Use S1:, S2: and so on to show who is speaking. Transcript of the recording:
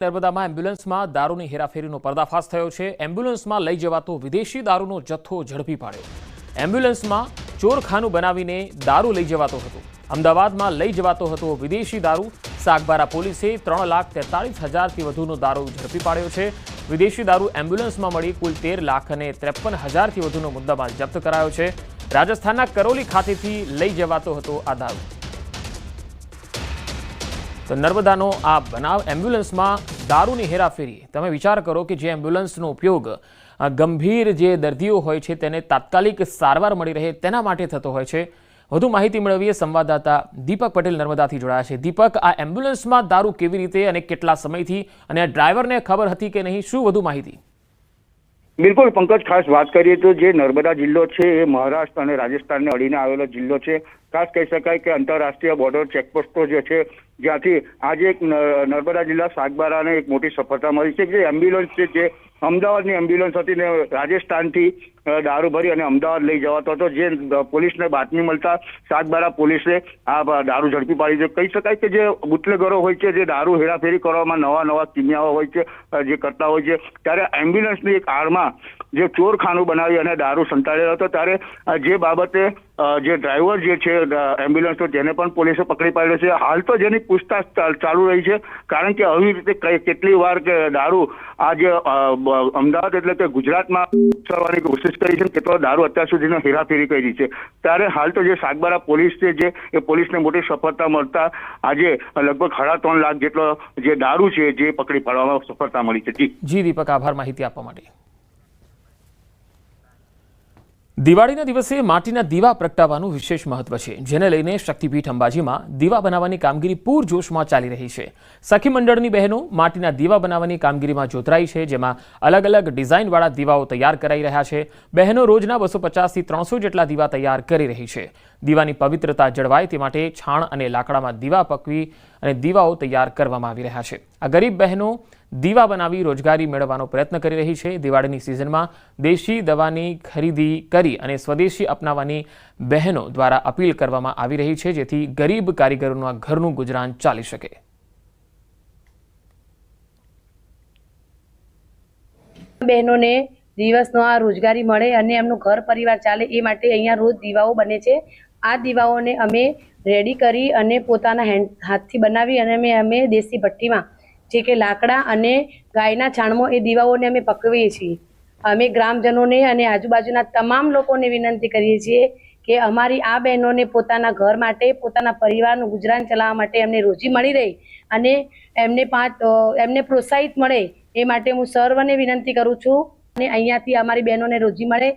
S1: નર્મદામાં એમ્બ્યુલન્સમાં દારૂની હેરાફેરીનો પર્દાફાશ થયો છે। એમ્બ્યુલન્સમાં લઈ જવાતો વિદેશી દારૂનો જથ્થો ઝડપી પાડ્યો। એમ્બ્યુલન્સમાં ચોરખાનું બનાવીને દારૂ લઈ જવાતો હતો। અમદાવાદમાં લઈ જવાતો હતો વિદેશી દારૂ। સાગબારા પોલીસે 3,43,000થી વધુનો દારૂ ઝડપી પાડ્યો છે। વિદેશી દારૂ એમ્બ્યુલન્સમાં મળી કુલ 13,53,000થી વધુનો મુદ્દામાલ જપ્ત કરાયો છે। રાજસ્થાનના કરોલી ખાતેથી લઈ જવાતો હતો આ દારૂ। તો નર્મદાનો આ બનાવ એમ્બ્યુલન્સમાં દારૂની હેરાફેરી। તમે વિચાર કરો કે જે એમ્બ્યુલન્સનો ઉપયોગ ગંભીર જે દર્દીઓ હોય છે તેને તાત્કાલિક સારવાર મળી રહે તેના માટે થતો હોય છે। વધુ માહિતી મેળવીએ સંવાદદાતા દીપક પટેલ નર્મદાથી જોડાયા છે। દીપક, આ એમ્બ્યુલન્સમાં દારૂ કેવી રીતે અને કેટલા સમયથી, અને ડ્રાઈવરને ખબર હતી કે નહીં, શું વધુ માહિતી?
S2: બિલકુલ પંકજ, ખાસ વાત કરીએ તો જે નર્મદા જિલ્લો છે એ મહારાષ્ટ્ર અને રાજસ્થાનને અડીને આવેલો જિલ્લો છે। ખાસ કહી શકાય કે આંતરરાષ્ટ્રીય બોર્ડર ચેકપોસ્ટો જે છે જ્યાંથી આજે એક નર્મદા જિલ્લા સાગબારાને એક મોટી સફળતા મળી છે। જે એમ્બ્યુલન્સ છે જે અમદાવાદની એમ્બ્યુલન્સ હતી ને રાજસ્થાનથી દારૂ ભરી અને અમદાવાદ લઈ જવાતો હતો। જે પોલીસને બાતમી મળતા સાગબારા પોલીસે આ દારૂ ઝડપી પાડી છે। કહી શકાય કે જે બુટલેગરો હોય છે, જે દારૂ હેરાફેરી કરવામાં નવા કિમિયાઓ હોય છે, જે કરતા હોય છે, ત્યારે એમ્બ્યુલન્સની એક આડમાં જે ચોરખાનું બનાવી અને દારૂ સંતાડેલો હતો। ત્યારે જે બાબતે જે ડ્રાઈવર જે છે એમ્બ્યુલન્સનો તેને પણ પોલીસે પકડી પાડ્યો છે। હાલ તો જેની પૂછતાછ ચાલુ રહી છે, કારણ કે આવી રીતે કેટલી વાર કે દારૂ આજે અમદાવાદ એટલે કે ગુજરાતમાં કરવાની કોશિશ કરી છે, કેટલો દારૂ અત્યાર સુધીનો હેરાફેરી કરી છે। ત્યારે હાલ તો જે સાગબારા પોલીસ છે જે એ પોલીસને મોટી સફળતા મળતા આજે લગભગ 3.5 લાખ જેટલો જે દારૂ છે જે પકડી પાડવામાં સફળતા મળી છે।
S1: જી દીપક, આભાર માહિતી આપવા માટે। દિવાળીના દિવસે માટીના દીવા પ્રગટાવવાનું વિશેષ મહત્વ છે, જેને લઈને શક્તિપીઠ અંબાજીમાં દીવા બનાવવાની કામગીરી પૂરજોશમાં ચાલી રહી છે। સખી મંડળની બહેનો માટીના દીવા બનાવવાની કામગીરીમાં જોતરાઈ છે, જેમાં અલગ અલગ ડિઝાઇનવાળા દીવાઓ તૈયાર કરાઈ રહ્યા છે। બહેનો રોજના 250થી 300 જેટલા દીવા તૈયાર કરી રહી છે। દીવાની પવિત્રતા જળવાય તે માટે છાણ અને લાકડામાં દીવા પકવી અને દીવાઓ તૈયાર કરવામાં આવી રહ્યા છે। આ ગરીબ બહેનો દીવા બનાવી રોજગારી મેળવવાનો પ્રયત્ન કરી રહી છે। દિવાળીની સિઝનમાં દેશી દવાની ખરીદી કરી અને સ્વદેશી અપનાવવાની બહેનો દ્વારા અપીલ કરવામાં આવી રહી છે, જેથી ગરીબ કારીગરોના ઘરનું ગુજરાન ચાલી શકે।
S3: બહેનોને દિવસનો આ રોજગારી મળે અને એમનું ઘર પરિવાર ચાલે એ માટે અહીંયા રોજ દીવાઓ બને છે। આ દીવાઓને અમે રેડી કરી અને પોતાના હાથથી બનાવી અને અમે દેશી ભઠ્ઠીમાં જે કે લાકડા અને ગાયના છાણમાં એ દીવાઓને અમે પકવીએ છીએ। અમે ગ્રામજનોને અને આજુબાજુના તમામ લોકોને વિનંતી કરીએ છીએ કે અમારી આ બહેનોને પોતાના ઘર માટે, પોતાના પરિવારનું ગુજરાન ચલાવવા માટે એમને રોજી મળી રહે અને એમને પ્રોત્સાહિત મળે એ માટે હું સર્વને વિનંતી કરું છું અને અહીંયાથી અમારી બહેનોને રોજી મળે